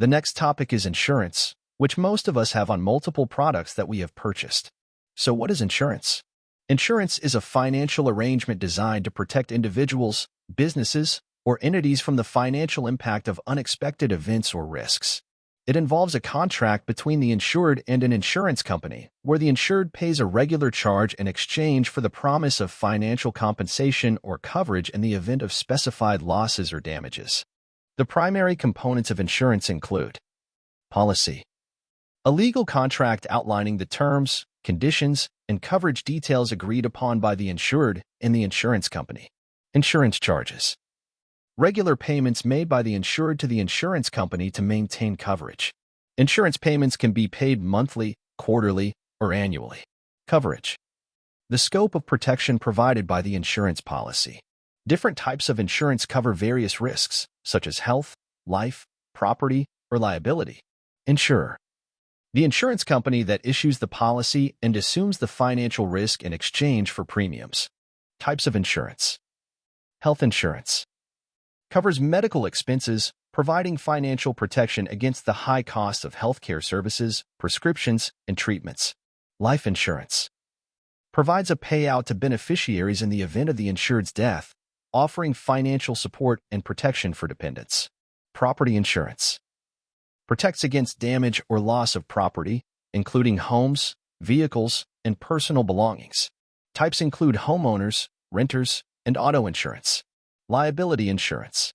The next topic is insurance, which most of us have on multiple products that we have purchased. So what is insurance? Insurance is a financial arrangement designed to protect individuals, businesses, or entities from the financial impact of unexpected events or risks. It involves a contract between the insured and an insurance company, where the insured pays a regular charge in exchange for the promise of financial compensation or coverage in the event of specified losses or damages. The primary components of insurance include policy, a legal contract outlining the terms, conditions, and coverage details agreed upon by the insured and the insurance company. Insurance charges, regular payments made by the insured to the insurance company to maintain coverage. Insurance payments can be paid monthly, quarterly, or annually. Coverage, the scope of protection provided by the insurance policy. Different types of insurance cover various risks, such as health, life, property, or liability. Insurer, the insurance company that issues the policy and assumes the financial risk in exchange for premiums. Types of insurance. Health insurance covers medical expenses, providing financial protection against the high cost of healthcare services, prescriptions, and treatments. Life insurance provides a payout to beneficiaries in the event of the insured's death, offering financial support and protection for dependents. Property insurance protects against damage or loss of property, including homes, vehicles, and personal belongings. Types include homeowners, renters, and auto insurance. Liability insurance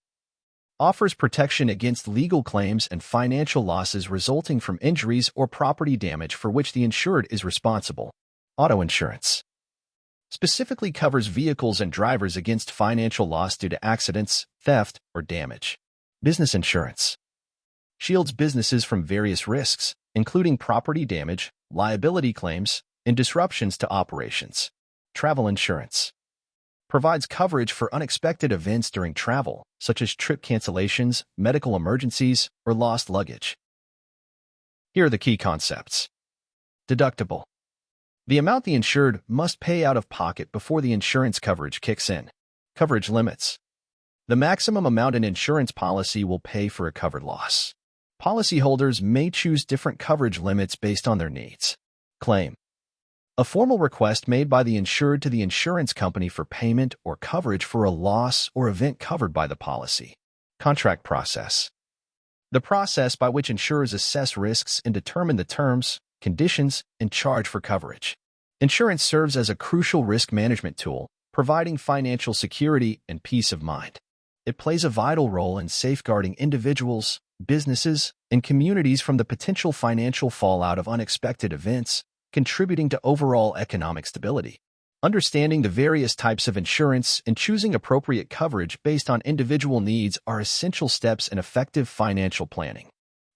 offers protection against legal claims and financial losses resulting from injuries or property damage for which the insured is responsible. Auto insurance specifically covers vehicles and drivers against financial loss due to accidents, theft, or damage. Business insurance shields businesses from various risks, including property damage, liability claims, and disruptions to operations. Travel insurance provides coverage for unexpected events during travel, such as trip cancellations, medical emergencies, or lost luggage. Here are the key concepts. Deductible, the amount the insured must pay out of pocket before the insurance coverage kicks in. Coverage limits, the maximum amount an insurance policy will pay for a covered loss. Policyholders may choose different coverage limits based on their needs. Claim, a formal request made by the insured to the insurance company for payment or coverage for a loss or event covered by the policy. Contract process, the process by which insurers assess risks and determine the terms, conditions, and charge for coverage. Insurance serves as a crucial risk management tool, providing financial security and peace of mind. It plays a vital role in safeguarding individuals, businesses, and communities from the potential financial fallout of unexpected events, contributing to overall economic stability. Understanding the various types of insurance and choosing appropriate coverage based on individual needs are essential steps in effective financial planning.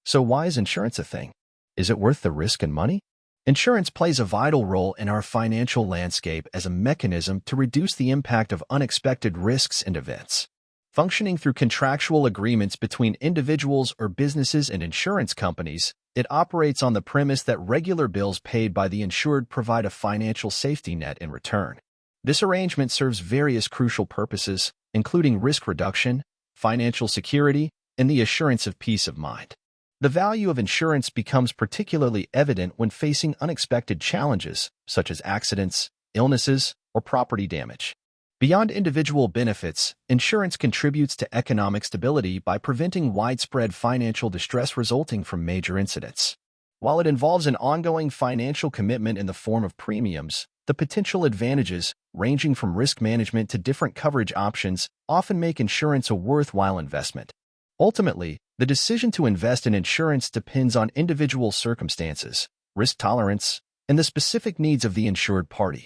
So why is insurance a thing? Is it worth the risk and money? Insurance plays a vital role in our financial landscape as a mechanism to reduce the impact of unexpected risks and events. Functioning through contractual agreements between individuals or businesses and insurance companies, it operates on the premise that regular bills paid by the insured provide a financial safety net in return. This arrangement serves various crucial purposes, including risk reduction, financial security, and the assurance of peace of mind. The value of insurance becomes particularly evident when facing unexpected challenges, such as accidents, illnesses, or property damage. Beyond individual benefits, insurance contributes to economic stability by preventing widespread financial distress resulting from major incidents. While it involves an ongoing financial commitment in the form of premiums, the potential advantages, ranging from risk management to different coverage options, often make insurance a worthwhile investment. Ultimately, the decision to invest in insurance depends on individual circumstances, risk tolerance, and the specific needs of the insured party.